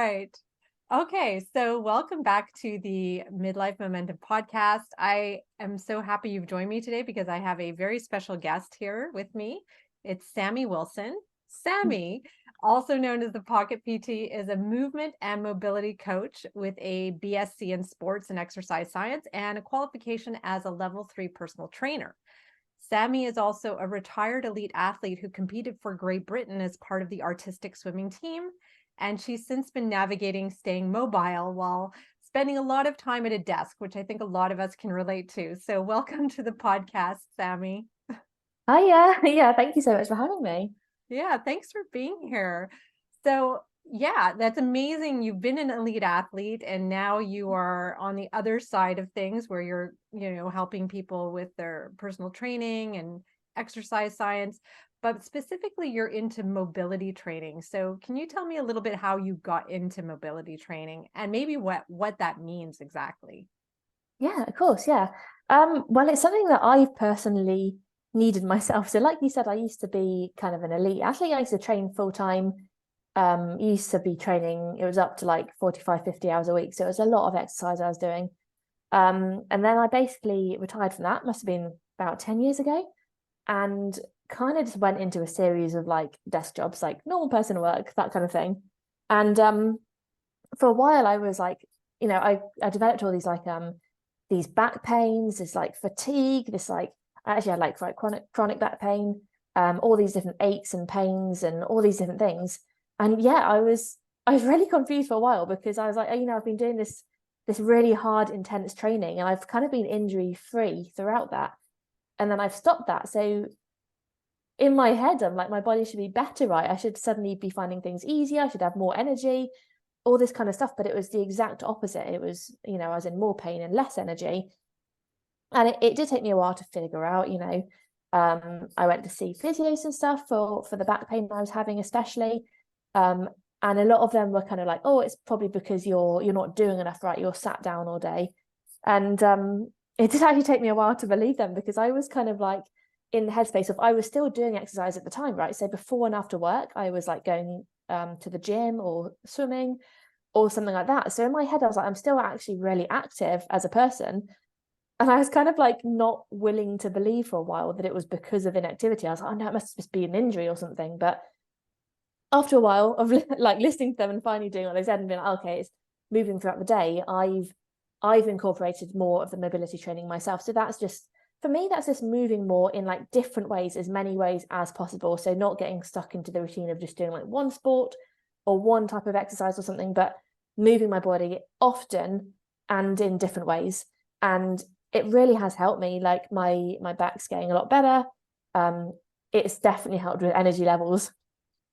right. Okay, so welcome back to the Midlife Momentum podcast. I am so happy you've joined me today because I have a very special guest here with me. It's Sammy Wilson. Sammy, also known as the Pocket PT, is a movement and mobility coach with a BSc in sports and exercise science and a qualification as a level 3 personal trainer. Sammy is also a retired elite athlete who competed for Great Britain as part of the artistic swimming team. And she's since been navigating staying mobile while spending a lot of time at a desk, which I think a lot of us can relate to. So welcome to the podcast, Sammy. Hi, yeah, thank you so much for having me. Yeah, thanks for being here. So yeah, that's amazing. You've been an elite athlete and now you are on the other side of things where you're, helping people with their personal training and exercise science, but specifically you're into mobility training. So can you tell me a little bit how you got into mobility training and maybe what that means exactly? Yeah, of course, yeah. Well, it's something that I've personally needed myself. So, like you said, I used to be kind of an elite athlete. I used to train full time. Used to be training, it was up to like 45, 50 hours a week. So it was a lot of exercise I was doing. And then I basically retired from that, must have been about 10 years ago, and kind of just went into a series of like desk jobs, like normal person work, that kind of thing. And for a while I was like, I developed all these back pains, this like fatigue, this like I actually had like chronic back pain, all these different aches and pains and all these different things. And yeah, I was really confused for a while because I was like, I've been doing this really hard, intense training, and I've kind of been injury free throughout that. And then I've stopped that. So in my head, I'm like, my body should be better, right? I should suddenly be finding things easier. I should have more energy, all this kind of stuff. But it was the exact opposite. It was, I was in more pain and less energy. And it did take me a while to figure out, I went to see physios and stuff for the back pain I was having, especially. Um, and a lot of them were kind of like, oh, it's probably because you're not doing enough, right? You're sat down all day. And it did actually take me a while to believe them because I was kind of like in the headspace of I was still doing exercise at the time, right? So before and after work, I was like going to the gym or swimming or something like that. So in my head, I was like, I'm still actually really active as a person. And I was kind of like not willing to believe for a while that it was because of inactivity. I was like, oh no, it must just be an injury or something. But after a while of like listening to them and finally doing what they said and being like, okay, it's moving throughout the day, I've incorporated more of the mobility training myself. So that's just for me, that's just moving more in like different ways, as many ways as possible. So not getting stuck into the routine of just doing like one sport or one type of exercise or something, but moving my body often and in different ways. And it really has helped me. Like my back's getting a lot better. It's definitely helped with energy levels,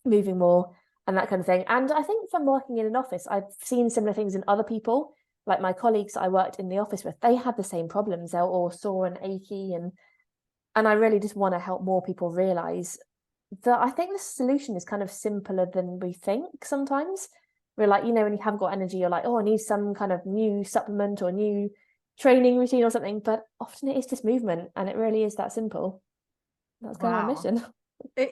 moving more and that kind of thing. And I think from working in an office, I've seen similar things in other people. Like my colleagues that I worked in the office with, they had the same problems. They're all sore and achy, and I really just want to help more people realize that I think the solution is kind of simpler than we think sometimes. We're like, when you haven't got energy, you're like, oh, I need some kind of new supplement or new training routine or something. But often it is just movement, and it really is that simple. That's kind of my Wow. mission.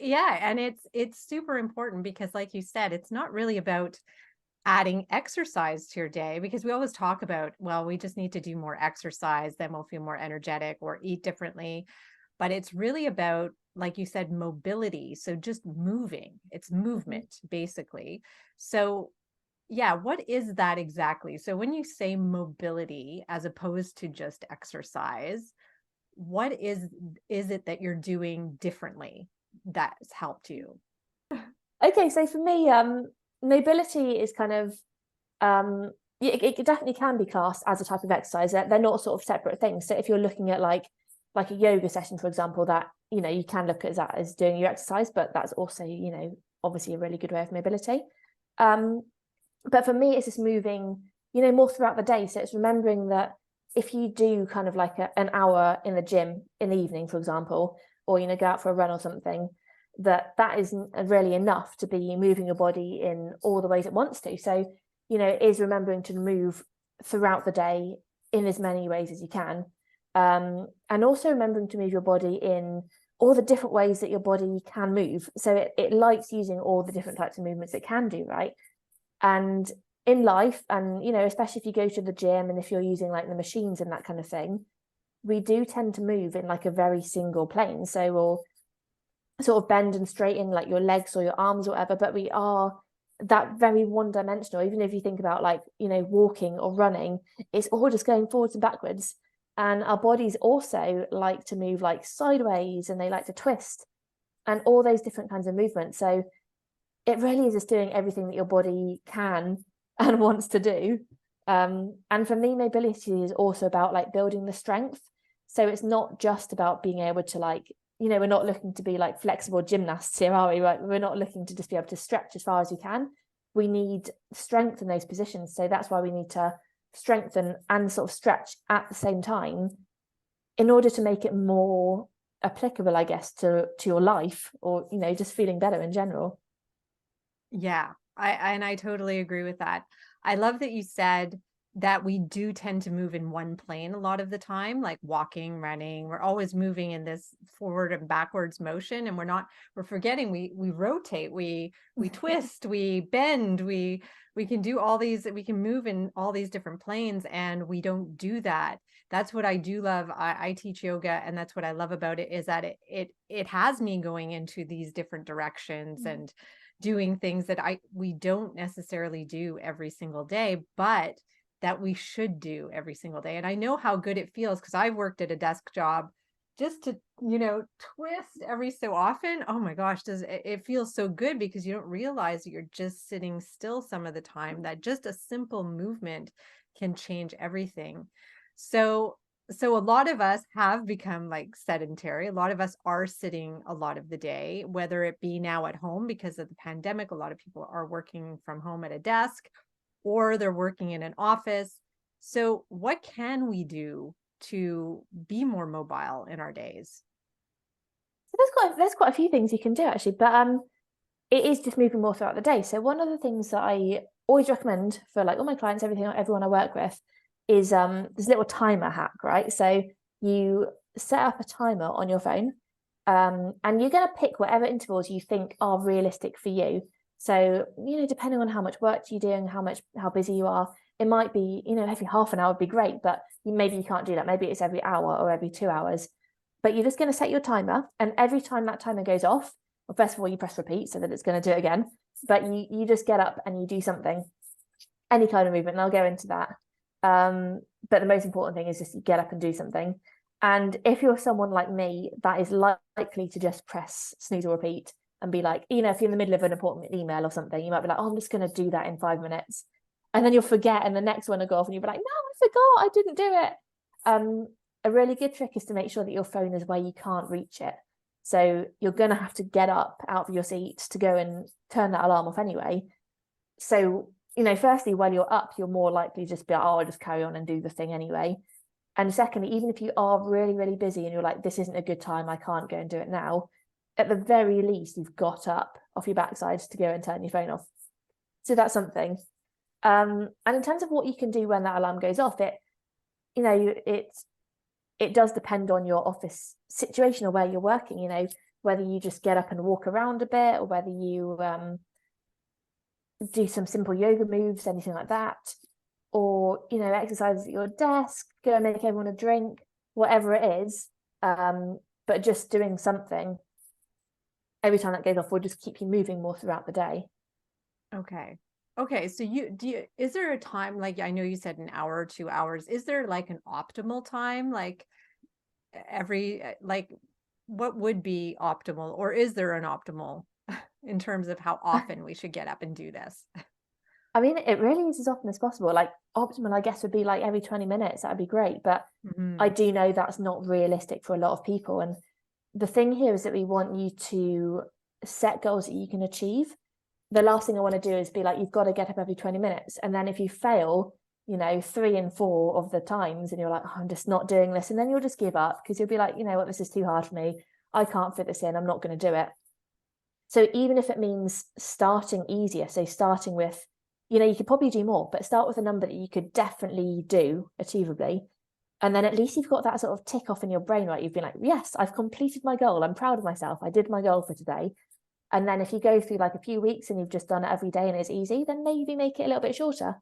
Yeah, and it's super important because like you said, it's not really about adding exercise to your day because we always talk about, well, we just need to do more exercise, then we'll feel more energetic or eat differently. But it's really about, like you said, mobility. So just moving, it's movement basically. So, yeah, what is that exactly? So when you say mobility as opposed to just exercise, what is it that you're doing differently that's helped you? Okay, so for me, mobility is kind of it definitely can be classed as a type of exercise. They're not sort of separate things. So if you're looking at like a yoga session, for example, that you can look at that as doing your exercise, but that's also obviously a really good way of mobility. Um, but for me, it's just moving more throughout the day. So it's remembering that if you do kind of like an hour in the gym in the evening, for example, or go out for a run or something, that isn't really enough to be moving your body in all the ways it wants to. So is remembering to move throughout the day in as many ways as you can, and also remembering to move your body in all the different ways that your body can move. So it likes using all the different types of movements it can do, right? And in life, and especially if you go to the gym and if you're using like the machines and that kind of thing, we do tend to move in like a very single plane. So we'll sort of bend and straighten like your legs or your arms or whatever, but we are that very one-dimensional. Even if you think about like walking or running, it's all just going forwards and backwards. And our bodies also like to move like sideways, and they like to twist, and all those different kinds of movements. So it really is just doing everything that your body can and wants to do. And for me, mobility is also about like building the strength. So it's not just about being able to like, we're not looking to be like flexible gymnasts here, are we? Right? We're not looking to just be able to stretch as far as we can. We need strength in those positions. So that's why we need to strengthen and sort of stretch at the same time in order to make it more applicable, I guess, to your life, or, just feeling better in general. Yeah, I totally agree with that. I love that you said that we do tend to move in one plane a lot of the time, like walking, running. We're always moving in this forward and backwards motion, and we're forgetting we rotate, we twist, we bend, we can do all these, we can move in all these different planes, and we don't do that. That's what I do love. I teach yoga, and that's what I love about it, is that it has me going into these different directions and doing things that we don't necessarily do every single day, but that we should do every single day. And I know how good it feels, because I've worked at a desk job just to, twist every so often. Oh my gosh, it feels so good, because you don't realize that you're just sitting still some of the time, that just a simple movement can change everything. So a lot of us have become like sedentary. A lot of us are sitting a lot of the day, whether it be now at home because of the pandemic. A lot of people are working from home at a desk, or they're working in an office. So what can we do to be more mobile in our days? So there's quite a few things you can do actually, but it is just moving more throughout the day. So one of the things that I always recommend for like all my clients, everyone I work with, is this little timer hack, right? So you set up a timer on your phone, and you're going to pick whatever intervals you think are realistic for you. So depending on how much work you're doing, how busy you are, it might be every half an hour would be great, but maybe you can't do that. Maybe it's every hour or every 2 hours. But you're just going to set your timer, and every time that timer goes off, well, first of all, you press repeat so that it's going to do it again. But you just get up and you do something, any kind of movement, and I'll go into that. But the most important thing is just you get up and do something. And if you're someone like me that is likely to just press snooze or repeat and be like, if you're in the middle of an important email or something, you might be like, oh, I'm just going to do that in 5 minutes. And then you'll forget, and the next one will go off, and you'll be like, no, I forgot, I didn't do it. A really good trick is to make sure that your phone is where you can't reach it. So you're going to have to get up out of your seat to go and turn that alarm off anyway. So, firstly, while you're up, you're more likely just be like, oh, I'll just carry on and do the thing anyway. And secondly, even if you are really, really busy and you're like, this isn't a good time, I can't go and do it now, at the very least, you've got up off your backside to go and turn your phone off. So that's something. And in terms of what you can do when that alarm goes off, it does depend on your office situation or where you're working, whether you just get up and walk around a bit, or whether you do some simple yoga moves, anything like that, or exercise at your desk, go and make everyone a drink, whatever it is, but just doing something every time that goes off will just keep you moving more throughout the day. Okay, so is there a time, like I know you said an hour or 2 hours, is there like an optimal time, like what would be optimal, or is there an optimal in terms of how often we should get up and do this? I mean, it really is as often as possible. Like optimal, I guess, would be like every 20 minutes. That'd be great. But I do know that's not realistic for a lot of people. And the thing here is that we want you to set goals that you can achieve. The last thing I want to do is be like, you've got to get up every 20 minutes. And then if you fail, 3 and 4 of the times, and you're like, oh, I'm just not doing this. And then you'll just give up, because you'll be like, what, this is too hard for me. I can't fit this in. I'm not going to do it. So even if it means starting easier, so starting with, you could probably do more, but start with a number that you could definitely do achievably. And then at least you've got that sort of tick off in your brain, right? You've been like, yes, I've completed my goal. I'm proud of myself. I did my goal for today. And then if you go through like a few weeks and you've just done it every day and it's easy, then maybe make it a little bit shorter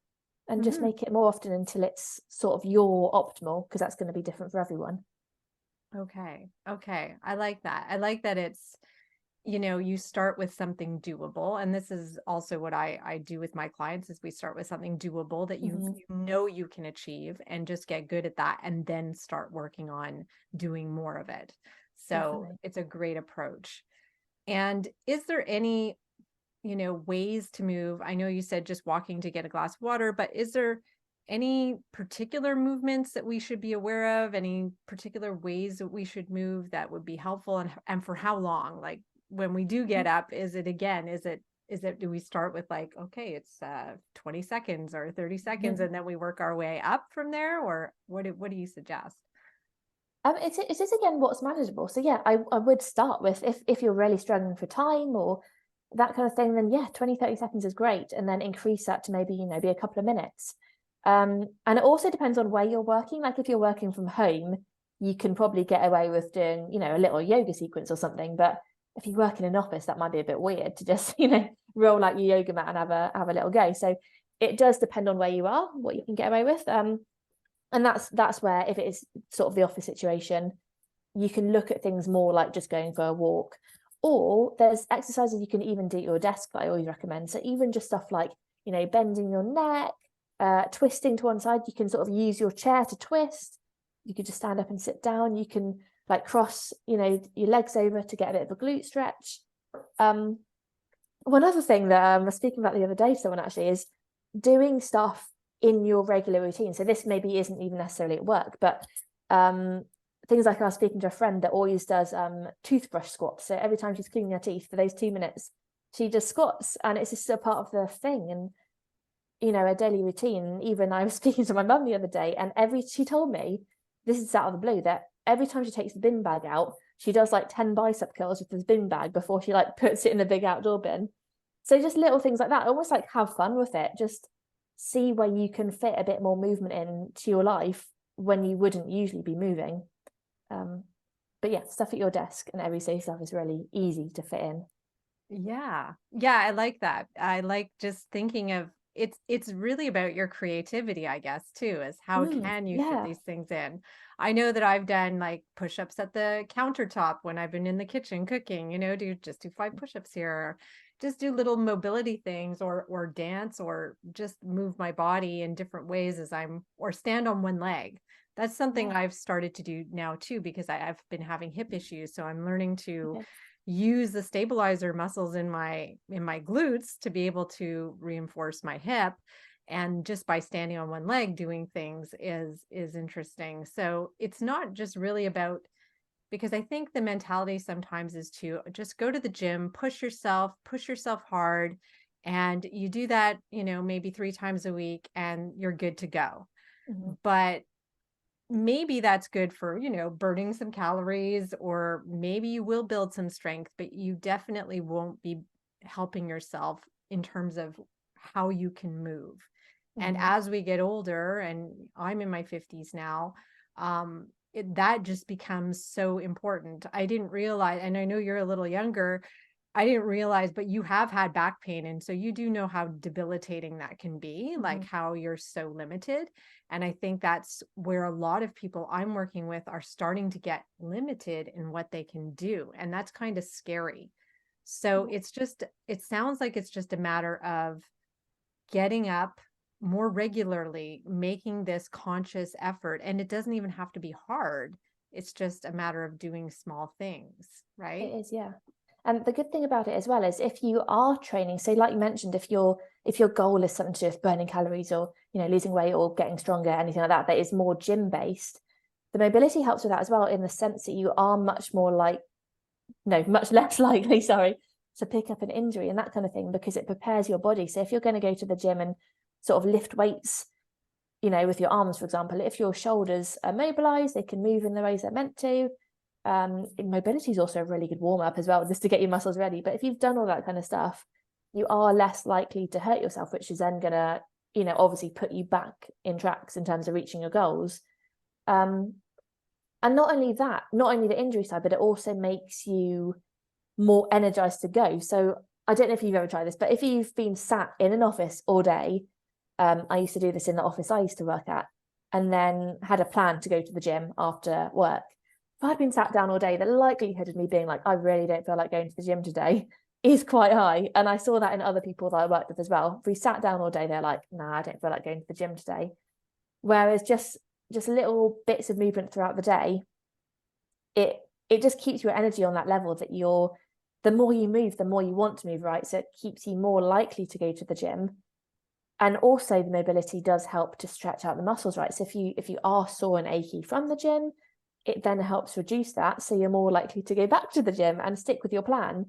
and just make it more often until it's sort of your optimal, because that's going to be different for everyone. Okay. Okay. I like that. I like that it's, you start with something doable. And this is also what I do with my clients is we start with something doable that you can achieve and just get good at that and then start working on doing more of it. So Definitely. it's a great approach. And is there any, ways to move? I know you said just walking to get a glass of water, but is there any particular movements that we should be aware of? Any particular ways that we should move that would be helpful, and for how long? Like when we do get up, do we start with like, okay, it's 20 seconds or 30 seconds and then we work our way up from there? Or what do you suggest? It is again what's manageable. So yeah, I would start with, if you're really struggling for time or that kind of thing, then yeah, 20-30 seconds is great. And then increase that to maybe, be a couple of minutes. And it also depends on where you're working. Like if you're working from home, you can probably get away with doing, a little yoga sequence or something. But if you work in an office, that might be a bit weird to just, roll like your yoga mat and have a little go. So it does depend on where you are, what you can get away with. And that's where, if it is sort of the office situation, you can look at things more like just going for a walk. Or there's exercises you can even do at your desk that I always recommend. So even just stuff like, bending your neck, twisting to one side. You can sort of use your chair to twist. You could just stand up and sit down. You can like cross, your legs over to get a bit of a glute stretch. One other thing that I was speaking about the other day to someone actually is doing stuff in your regular routine. So this maybe isn't even necessarily at work, but things like I was speaking to a friend that always does toothbrush squats. So every time she's cleaning her teeth for those 2 minutes, she just squats, and it's just a part of the thing. And a daily routine. Even I was speaking to my mum the other day, and she told me, this is out of the blue, that every time she takes the bin bag out, she does like 10 bicep curls with the bin bag before she like puts it in the big outdoor bin. So just little things like that, almost like have fun with it. Just see where you can fit a bit more movement into your life when you wouldn't usually be moving. But yeah, stuff at your desk and everyday stuff is really easy to fit in. Yeah. Yeah, I like that. I like just thinking of it's really about your creativity, I guess, too, is how can you fit Yeah. these things in? I know that I've done like push-ups at the countertop when I've been in the kitchen cooking, do 5 push-ups here, or just do little mobility things, or dance, or just move my body in different ways or stand on one leg. That's something Yeah. I've started to do now too, because I've been having hip issues. So I'm learning to Okay. use the stabilizer muscles in my glutes to be able to reinforce my hip, and just by standing on one leg doing things is interesting. So it's not just really about, because I think the mentality sometimes is to just go to the gym, push yourself hard, and you do that, maybe 3 times a week and you're good to go. Mhm. But maybe that's good for, burning some calories, or maybe you will build some strength, but you definitely won't be helping yourself in terms of how you can move. And Mhm. as we get older, and I'm in my 50s now, that just becomes so important. I didn't realize, and I know you're a little younger, I didn't realize, but you have had back pain. And so you do know how debilitating that can be, like Mhm. how you're so limited. And I think that's where a lot of people I'm working with are starting to get limited in what they can do. And that's kind of scary. So Yeah. it sounds like it's just a matter of getting up more regularly, making this conscious effort. And it doesn't even have to be hard. It's just a matter of doing small things, It right? is, yeah. And the good thing about it as well is, if you are training, so like you mentioned, if your goal is something to do with burning calories, or losing weight or getting stronger, anything like that is more gym based, the mobility helps with that as well, in the sense that you are much more much less likely, sorry, to pick up an injury and that kind of thing, because it prepares your body. So if you're going to go to the gym and sort of lift weights, with your arms, for example, if your shoulders are mobilized, they can move in the ways they're meant to. Mobility is also a really good warm up as well, just to get your muscles ready. But if you've done all that kind of stuff, you are less likely to hurt yourself, which is then gonna, obviously put you back in tracks in terms of reaching your goals. And not only that, not only the injury side, but it also makes you more energized to go. So I don't know if you've ever tried this, but if you've been sat in an office all day, I used to do this in the office I used to work at, and then had a plan to go to the gym after work. If I'd been sat down all day, the likelihood of me being like, I really don't feel like going to the gym today is quite high. And I saw that in other people that I worked with as well. If we sat down all day, they're like, nah, I don't feel like going to the gym today. Whereas just little bits of movement throughout the day, it just keeps your energy on that level that the more you move, the more you want to move, right? So it keeps you more likely to go to the gym. And also the mobility does help to stretch out the muscles, right? So if you are sore and achy from the gym, it then helps reduce that. So you're more likely to go back to the gym and stick with your plan.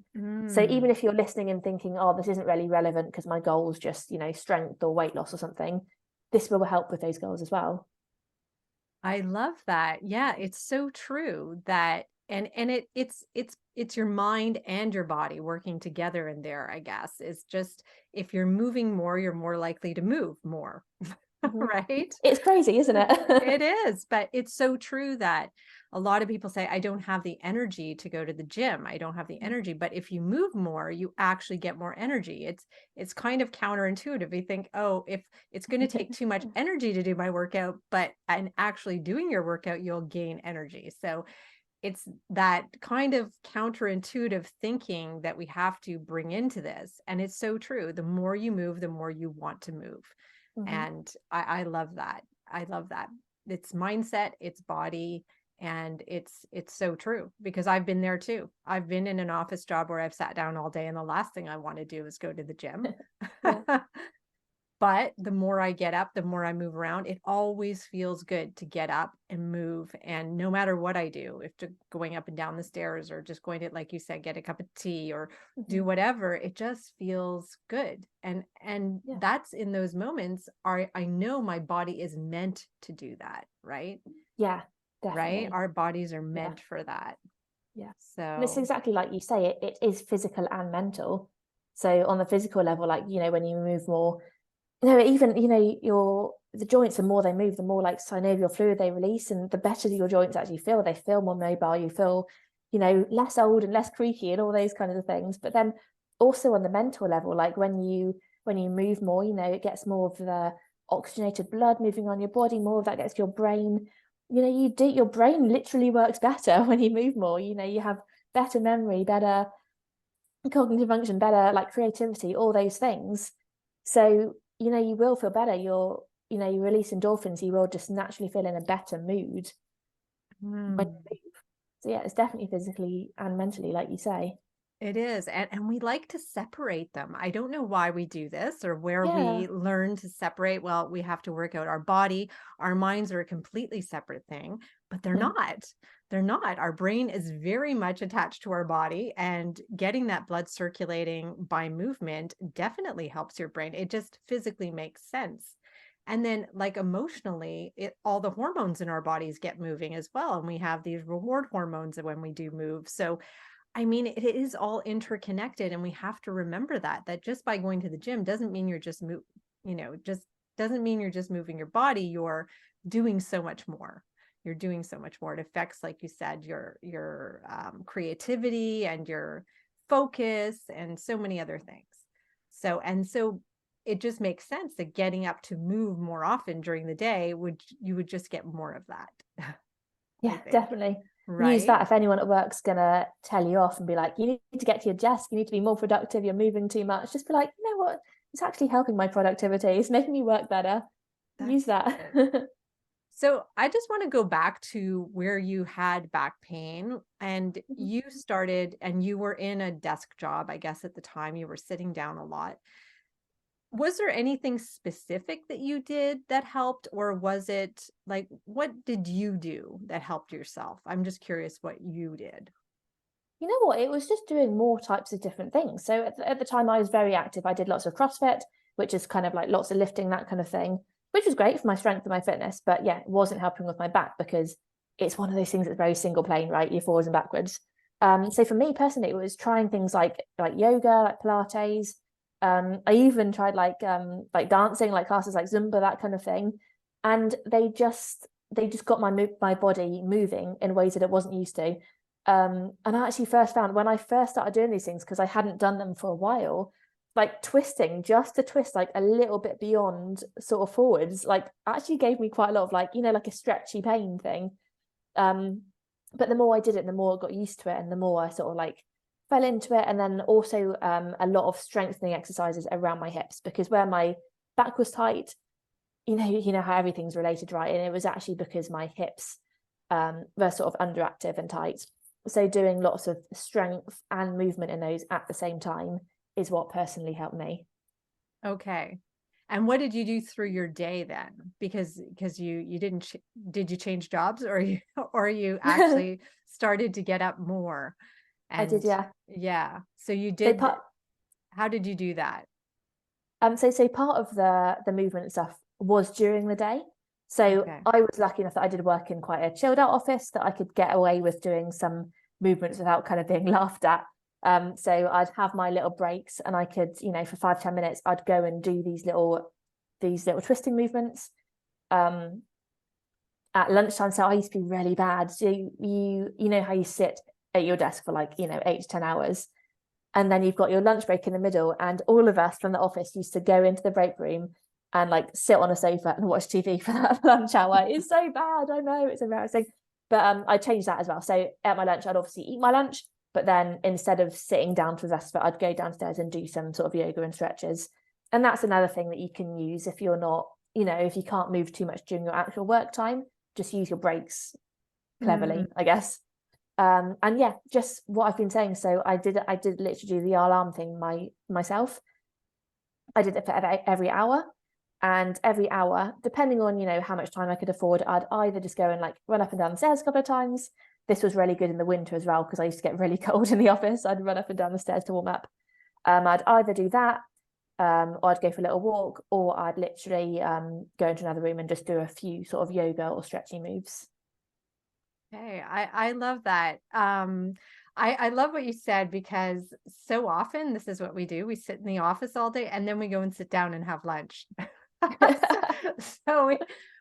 So even if you're listening and thinking, oh, this isn't really relevant because my goal is just, strength or weight loss or something, this will help with those goals as well. I love that. Yeah, it's so true that and it's your mind and your body working together in there, I guess. It's just if you're moving more, you're more likely to move more. Right? It's crazy, isn't it? It is, but it's so true that a lot of people say, I don't have the energy to go to the gym. I don't have the energy. But if you move more, you actually get more energy. It's kind of counterintuitive. You think, oh, if it's going to take too much energy to do my workout, but and actually doing your workout, you'll gain energy. So it's that kind of counterintuitive thinking that we have to bring into this. And it's so true. The more you move, the more you want to move. And I love that. I love that. It's mindset, it's body, and it's so true because I've been there too. I've been in an office job where I've sat down all day and the last thing I want to do is go to the gym. But the more I get up, the more I move around. It always feels good to get up and move. And no matter what I do, if going up and down the stairs or just going to, like you said, get a cup of tea or do whatever, it just feels good. And that's in those moments I know my body is meant to do that, right? Yeah, definitely. Right? Our bodies are meant for that. Yeah. So and it's exactly like you say, it is physical and mental. So on the physical level, like, when you move more, even, the joints, the more they move, the more like synovial fluid they release, and the better your joints actually feel. They feel more mobile, you feel, less old and less creaky and all those kinds of things. But then also on the mental level, like when you move more, it gets more of the oxygenated blood moving on your body, more of that gets to your brain. Your brain literally works better when you move more. You have better memory, better cognitive function, better like creativity, all those things. So you will feel better. You release endorphins, you will just naturally feel in a better mood when you move. So yeah, it's definitely physically and mentally, like you say. it is. And we like to separate them. I don't know why we do this or where we learn to separate. Well, we have to work out our body. Our minds are a completely separate thing, but they're not. They're not. Our brain is very much attached to our body, and getting that blood circulating by movement definitely helps your brain. It just physically makes sense. And then like emotionally, all the hormones in our bodies get moving as well. And we have these reward hormones when we do move. So I mean, it is all interconnected, and we have to remember that just by going to the gym doesn't mean you're just just doesn't mean you're just moving your body. You're doing so much more. You're doing so much more. It affects, like you said, your creativity and your focus and so many other things. So it just makes sense that getting up to move more often during the day you would just get more of that. Yeah, definitely. Right. Use that if anyone at work's gonna tell you off and be like, you need to get to your desk, you need to be more productive, you're moving too much. Just be like, you know what? It's actually helping my productivity. It's making me work better. Use that. So I just want to go back to where you had back pain and you started and you were in a desk job. I guess at the time you were sitting down a lot. Was there anything specific that you did that helped, or was it like, what did you do that helped yourself? I'm just curious what you did. You know what? It was just doing more types of different things. So at the time I was very active. I did lots of CrossFit, which is kind of like lots of lifting, that kind of thing, which was great for my strength and my fitness. But yeah, it wasn't helping with my back because it's one of those things that's very single plane, right? You're forwards and backwards. So for me personally, it was trying things like yoga, like Pilates. I even tried like dancing, like classes like Zumba, that kind of thing. And they just got my body moving in ways that it wasn't used to. And I actually first found when I first started doing these things, because I hadn't done them for a while, like twisting, just to twist like a little bit beyond sort of forwards, like actually gave me quite a lot of like, like a stretchy pain thing. But the more I did it, the more I got used to it, and the more I sort of like fell into it. And then also a lot of strengthening exercises around my hips, because where my back was tight, you know how everything's related, right? And it was actually because my hips were sort of underactive and tight. So doing lots of strength and movement in those at the same time is what personally helped me. Okay. And what did you do through your day then? Because you didn't did you change jobs, or you actually started to get up more? I did, And yeah. yeah, so you So did. part How did you do that? so part of the movement stuff was during the day. So Okay. I was lucky enough that I did work in quite a chilled out office, that I could get away with doing some movements without kind of being laughed at. So I'd have my little breaks, and I could, for 5-10 minutes, I'd go and do these little twisting movements. Um, at lunchtime, so I used to be really bad. So you know how you sit at your desk for like 8 to 10 hours, and then you've got your lunch break in the middle, and all of us from the office used to go into the break room and like sit on a sofa and watch TV for that lunch hour. It's so bad, I know, it's embarrassing. But I changed that as well. So at my lunch, I'd obviously eat my lunch, but then instead of sitting down for the rest of it, I'd go downstairs and do some sort of yoga and stretches. And that's another thing that you can use if you're not, if you can't move too much during your actual work time, just use your breaks Mm. cleverly, I guess. And yeah, just what I've been saying. So I did literally do the alarm thing myself. I did it for every hour, and every hour, depending on how much time I could afford, I'd either just go and like run up and down the stairs a couple of times. This was really good in the winter as well, because I used to get really cold in the office. I'd run up and down the stairs to warm up. I'd either do that, or I'd go for a little walk, or I'd literally go into another room and just do a few sort of yoga or stretching moves. Hey, I love that. I love what you said, because so often this is what we do. We sit in the office all day, and then we go and sit down and have lunch. So, so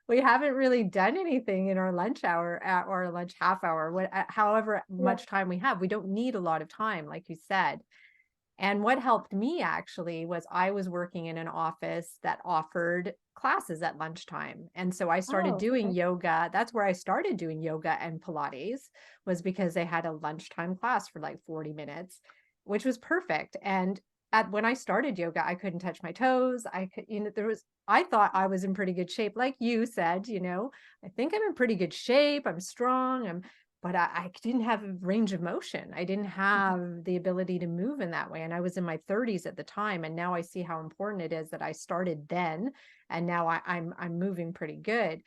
we haven't really done anything in our lunch hour or lunch half hour, however Yeah. much time we have. We don't need a lot of time, like you said. And what helped me actually was I was working in an office that offered classes at lunchtime. And so I started Oh, doing okay. yoga. That's where I started doing yoga and Pilates, was because they had a lunchtime class for like 40 minutes, which was perfect. And when I started yoga, I couldn't touch my toes. I could, I thought I was in pretty good shape. Like you said, I think I'm in pretty good shape. I'm strong. But I didn't have a range of motion. I didn't have the ability to move in that way. And I was in my 30s at the time. And now I see how important it is that I started then. And now I'm moving pretty good.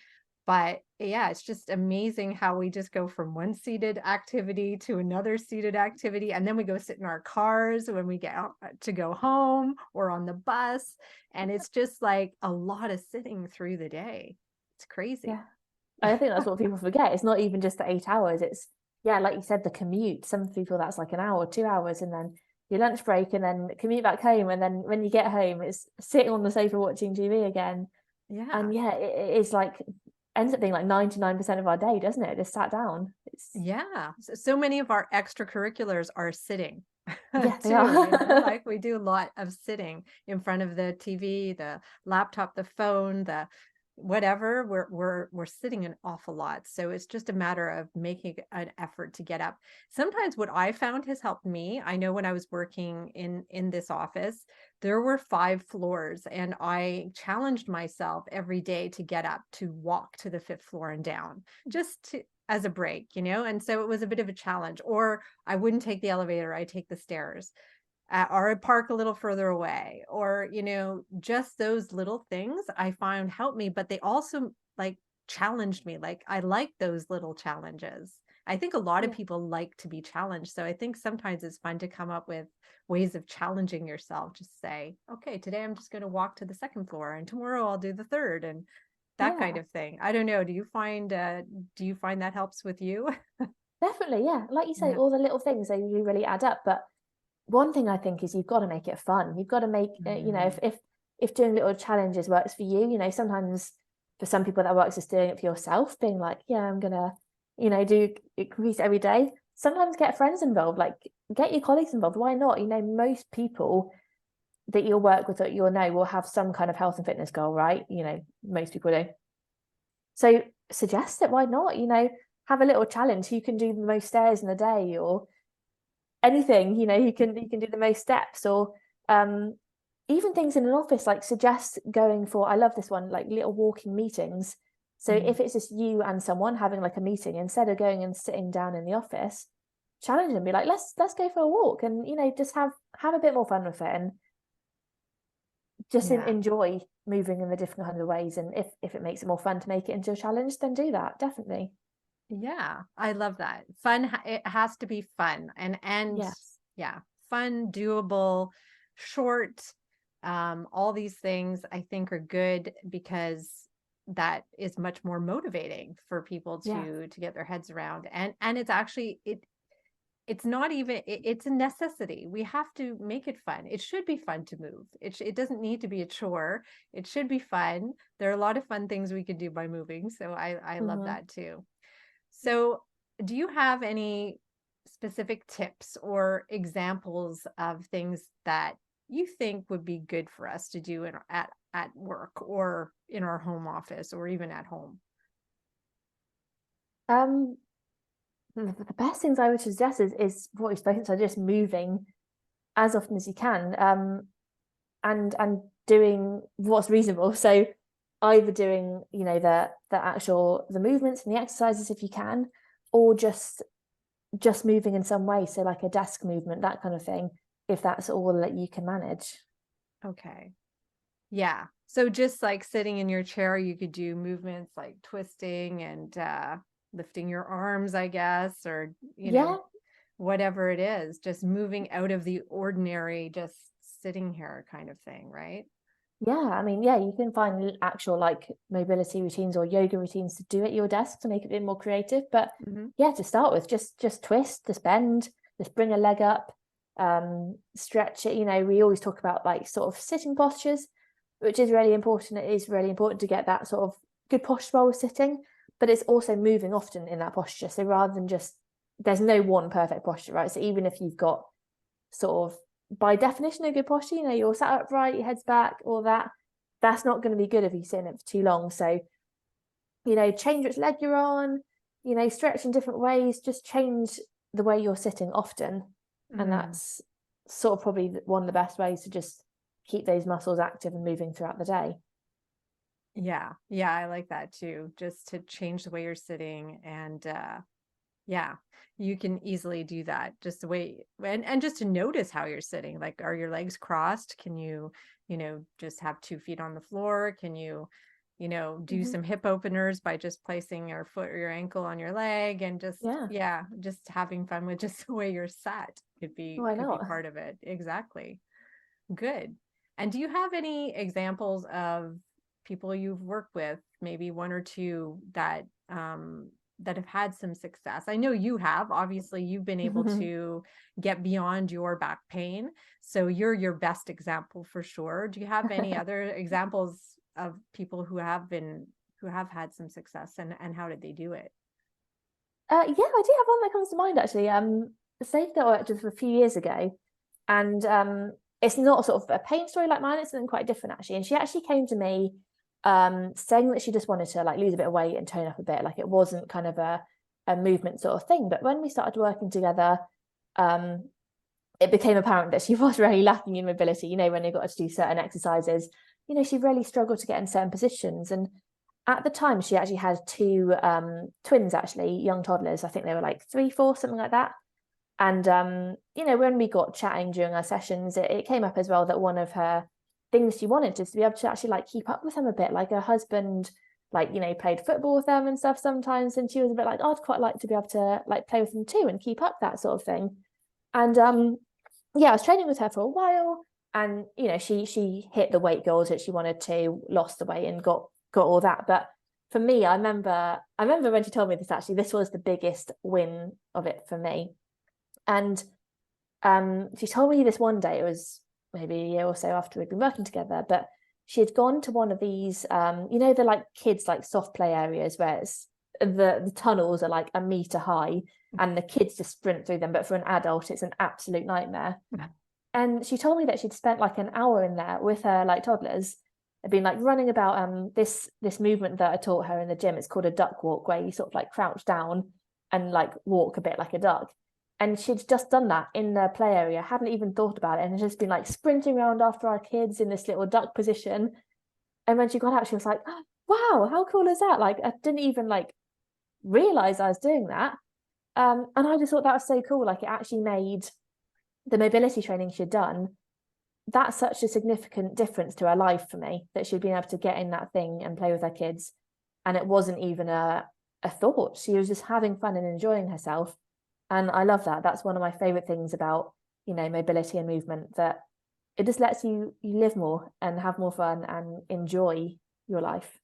But yeah, it's just amazing how we just go from one seated activity to another seated activity. And then we go sit in our cars when we get out to go home, or on the bus. And it's just like a lot of sitting through the day. It's crazy. Yeah. I think that's what people forget. It's not even just the 8 hours. It's, yeah, like you said, the commute. Some people that's like an hour, 2 hours, and then your lunch break, and then commute back home. And then when you get home, it's sitting on the sofa watching TV again. Yeah. And yeah, it is like, ends up being like 99% of our day, doesn't it? Just sat down. It's, Yeah. So many of our extracurriculars are sitting yeah, they too, are. like we do a lot of sitting in front of the TV, the laptop, the phone, the whatever. We're sitting an awful lot. So it's just a matter of making an effort to get up. Sometimes what I found has helped me. I know when I was working in this office, there were 5 floors, and I challenged myself every day to get up, to walk to the 5th floor and down, just as a break, and so it was a bit of a challenge. Or I wouldn't take the elevator, I take the stairs, or I park a little further away, or just those little things I found helped me. But they also like challenged me. Like, I like those little challenges. I think a lot of Yeah. people like to be challenged, so I think sometimes it's fun to come up with ways of challenging yourself. Just say, okay, today I'm just going to walk to the 2nd floor, and tomorrow I'll do the third, and that kind Yeah. of thing. I don't know. Do you find that helps with you? Definitely. Yeah. Like you say, Yeah. all the little things, they really add up. But one thing I think is you've got to make it fun. You've got to make Mm. if doing little challenges works for you, sometimes for some people that works just doing it for yourself, being like, yeah, I'm gonna, do increase every day. sometimes get friends involved, like get your colleagues involved. Why not? Most people that you'll work with, that you'll know, will have some kind of health and fitness goal, right? Most people do. So suggest it. Why not? Have a little challenge. Who can do the most stairs in a day, or anything? You can do the most steps, or even things in an office. Like suggest going for. I love this one. Like little walking meetings. So if it's just you and someone having like a meeting, instead of going and sitting down in the office, challenge them. Be like, let's go for a walk, and just have a bit more fun with it, and just enjoy moving in the different kinds of ways. And if it makes it more fun to make it into a challenge, then do that, definitely. Yeah, I love that. Fun, it has to be fun, and Yes. yeah, fun, doable, short. All these things I think are good, because that is much more motivating for people Yeah. to get their heads around. And it's actually it's not even it's a necessity. We have to make it fun. It should be fun to move. It doesn't need to be a chore. It should be fun. There are a lot of fun things we could do by moving, so I love that too. So, do you have any specific tips or examples of things that you think would be good for us to do at work, or in our home office, or even at home? um the best things I would suggest is what we've spoken, so just moving as often as you can, and doing what's reasonable. So either doing the movements and the exercises if you can, or just moving in some way, so like a desk movement, that kind of thing, if that's all that you can manage. Okay. Yeah. So just like sitting in your chair, you could do movements like twisting and lifting your arms, I guess, or Yeah. whatever it is, just moving out of the ordinary, just sitting here kind of thing, right? Yeah, I mean, yeah, you can find actual like mobility routines or yoga routines to do at your desk to make it a bit more creative. But Hmm. yeah, to start with, just twist, just bend, just bring a leg up, stretch it. We always talk about like sort of sitting postures, which is really important. It is really important to get that sort of good posture while we're sitting, but it's also moving often in that posture. So rather than just, there's no one perfect posture, right? So even if you've got sort of by definition a good posture, you're sat upright, your head's back, all that, that's not going to be good if you sit in it for too long. So change which leg you're on, stretch in different ways, just change the way you're sitting often. And Mm. that's sort of probably one of the best ways to just keep those muscles active and moving throughout the day. Yeah. Yeah, I like that too. Just to change the way you're sitting, and yeah, you can easily do that. Just the way, and just to notice how you're sitting. Like, are your legs crossed? Can you, just have 2 feet on the floor? Can you, do Mm-hmm. some hip openers by just placing your foot or your ankle on your leg, and just, Yeah, yeah, just having fun with just the way you're sat why could be not? part of it. Exactly. Good. And do you have any examples of people you've worked with, maybe one or two that have had some success? I know you have. Obviously, you've been able to get beyond your back pain, so you're your best example for sure. Do you have any other examples of people who have had some success, and how did they do it? Yeah, I do have one that comes to mind actually. The safe that I worked with a few years ago, and it's not sort of a pain story like mine. It's something quite different actually. And she actually came to me, saying that she just wanted to like lose a bit of weight and tone up a bit. Like it wasn't kind of a movement sort of thing. But when we started working together, um, it became apparent that she was really lacking in mobility. When they got to do certain exercises, she really struggled to get in certain positions. And at the time, she actually had two twins, actually, young toddlers. I think they were like 3, 4, something like that. And when we got chatting during our sessions, it came up as well that one of her things she wanted is to be able to actually like keep up with them a bit. Like her husband, like played football with them and stuff sometimes, and she was a bit like, oh, I'd quite like to be able to like play with them too and keep up that sort of thing. And yeah, I was training with her for a while, and she hit the weight goals that she wanted to, lost the weight, and got all that. But for me, I remember when she told me this, actually, this was the biggest win of it for me. And she told me this one day, it was maybe a year or so after we'd been working together, but she had gone to one of these, the like kids like soft play areas where it's the tunnels are like a meter high and the kids just sprint through them, but for an adult it's an absolute nightmare. And she told me that she'd spent like an hour in there with her like toddlers. They'd been like running about this movement that I taught her in the gym. It's called a duck walk, where you sort of like crouch down and like walk a bit like a duck. And she'd just done that in the play area, hadn't even thought about it, and just been like sprinting around after our kids in this little duck position. And when she got out, she was like, oh, wow, how cool is that? Like, I didn't even like realize I was doing that. And I just thought that was so cool. Like, it actually made the mobility training she'd done, that's such a significant difference to her life for me, that she'd been able to get in that thing and play with her kids. And it wasn't even a thought. She was just having fun and enjoying herself. And I love that. That's one of my favorite things about, mobility and movement, that it just lets you live more and have more fun and enjoy your life.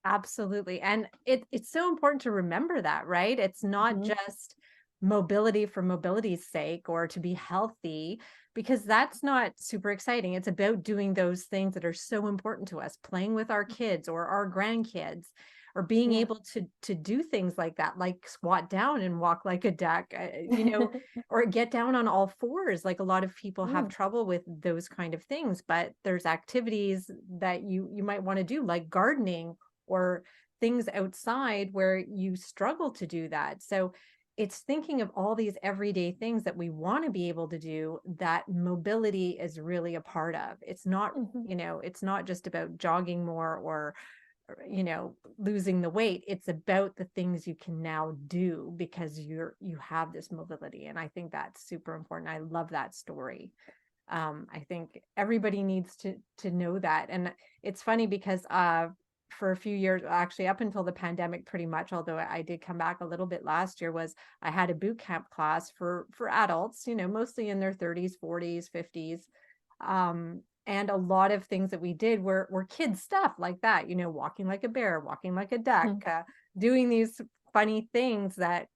Absolutely. And it's so important to remember that, right? It's not just mobility for mobility's sake or to be healthy, because that's not super exciting. It's about doing those things that are so important to us, playing with our kids or our grandkids, or being able to do things like that, like squat down and walk like a duck, or get down on all fours. Like, a lot of people have trouble with those kind of things, but there's activities that you might want to do, like gardening or things outside where you struggle to do that. So it's thinking of all these everyday things that we want to be able to do that mobility is really a part of. It's not, it's not just about jogging more or losing the weight. It's about the things you can now do because you have this mobility. And I think that's super important. I love that story. I think everybody needs to know that. And it's funny because for a few years, actually up until the pandemic pretty much, although I did come back a little bit last year, was I had a boot camp class for adults, mostly in their 30s, 40s, 50s. And a lot of things that we did were kids stuff like that, walking like a bear, walking like a duck, doing these funny things that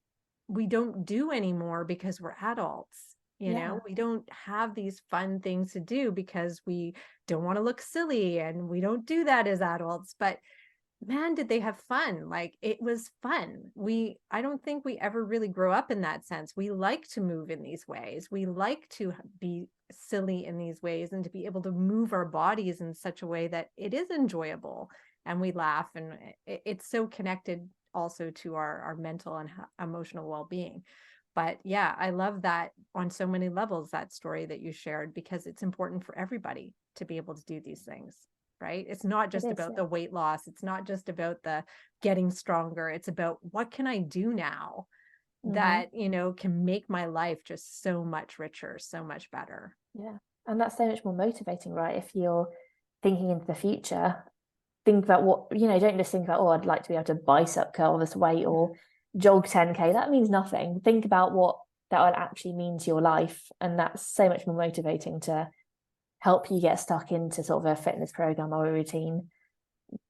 we don't do anymore because we're adults. We don't have these fun things to do because we don't want to look silly, and we don't do that as adults. But man, did they have fun. Like, it was fun. I don't think we ever really grow up in that sense. We like to move in these ways. We like to be silly in these ways, and to be able to move our bodies in such a way that it is enjoyable and we laugh. And it's so connected also to our mental and emotional well-being. But yeah, I love that on so many levels, that story that you shared, because it's important for everybody to be able to do these things, right? It's not just about the weight loss. It's not just about the getting stronger. It's about, what can I do now that, can make my life just so much richer, so much better. Yeah. And that's so much more motivating, right? If you're thinking into the future, think about what, don't just think about, oh, I'd like to be able to bicep curl this weight or jog 10K. That means nothing. Think about what that will actually mean to your life. And that's so much more motivating to help you get stuck into sort of a fitness program or a routine.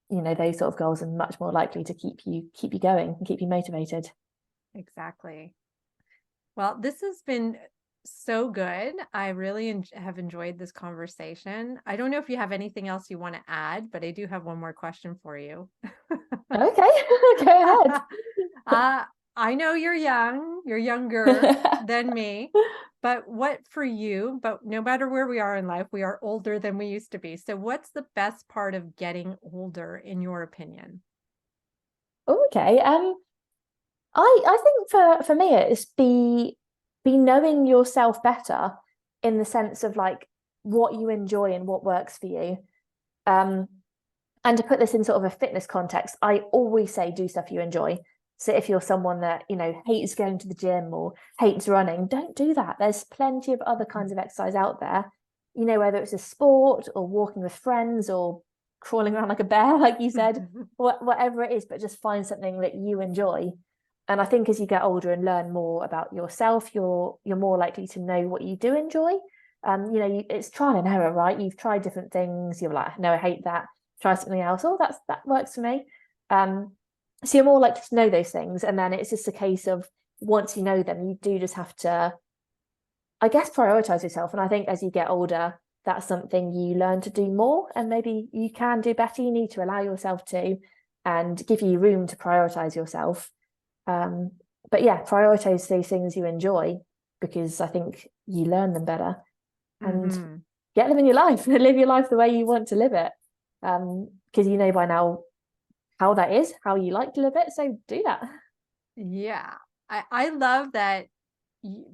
Those sort of goals are much more likely to keep you going and keep you motivated. Exactly. Well, this has been so good. I really have enjoyed this conversation. I don't know if you have anything else you want to add, but I do have one more question for you. Okay, go ahead. I know you're young, you're younger than me, but no matter where we are in life, we are older than we used to be. So what's the best part of getting older, in your opinion? Okay. I think for me it's be knowing yourself better, in the sense of like what you enjoy and what works for you. And to put this in sort of a fitness context, I always say do stuff you enjoy. So if you're someone that, hates going to the gym or hates running, don't do that. There's plenty of other kinds of exercise out there, whether it's a sport or walking with friends or crawling around like a bear, like you said, whatever it is, but just find something that you enjoy. And I think as you get older and learn more about yourself, you're more likely to know what you do enjoy. It's trial and error, right? You've tried different things. You're like, no, I hate that. Try something else. Oh, that works for me. So you're more likely to know those things. And then it's just a case of, once you know them, you do just have to, I guess, prioritize yourself. And I think as you get older, that's something you learn to do more, and maybe you can do better. You need to allow yourself to. and give you room to prioritize yourself. But yeah, prioritize those things you enjoy, because I think you learn them better, and get them in your life and live your life the way you want to live it. Because you know by now how that is, how you like to live it. So do that. Yeah. I love that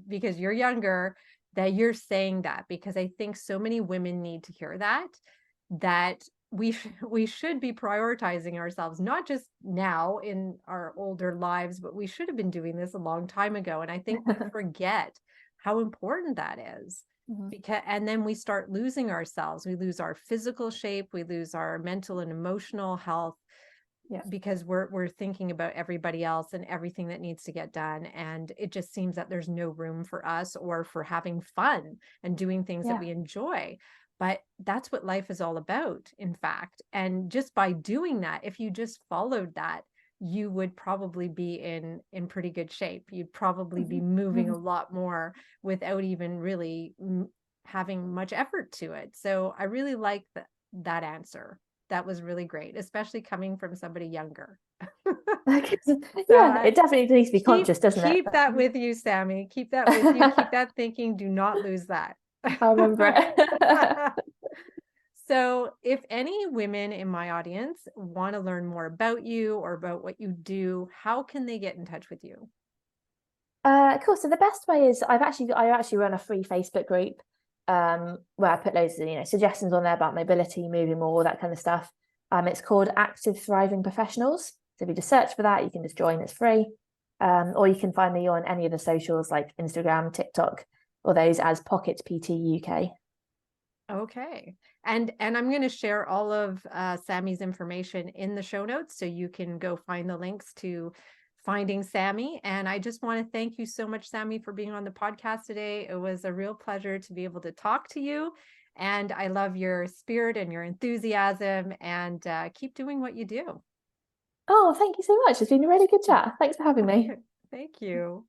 because you're younger, that you're saying that, because I think so many women need to hear that we should be prioritizing ourselves, not just now in our older lives, but we should have been doing this a long time ago. And I think we forget how important that is. Because, and then we start losing ourselves. We lose our physical shape, we lose our mental and emotional health, because we're thinking about everybody else and everything that needs to get done, and it just seems that there's no room for us or for having fun and doing things that we enjoy. But that's what life is all about, in fact. And just by doing that, if you just followed that, you would probably be in pretty good shape. You'd probably be moving a lot more without even really having much effort to it. So I really like that answer. That was really great, especially coming from somebody younger. Yeah, it definitely needs to be conscious, doesn't it? Keep that with you, Sammy. Keep that with you. Keep that thinking. Do not lose that. I'll remember it. So if any women in my audience want to learn more about you or about what you do, how can they get in touch with you? Cool. So the best way is I actually run a free Facebook group, where I put loads of suggestions on there about mobility, moving more, that kind of stuff. It's called Active Thriving Professionals. So if you just search for that, you can just join. It's free. Or you can find me on any of the socials like Instagram, TikTok, or those as Pocket PT UK. Okay. And I'm going to share all of Sammy's information in the show notes, so you can go find the links to finding Sammy. And I just want to thank you so much, Sammy, for being on the podcast today. It was a real pleasure to be able to talk to you. And I love your spirit and your enthusiasm, and keep doing what you do. Oh, thank you so much. It's been a really good chat. Thanks for having me. Thank you.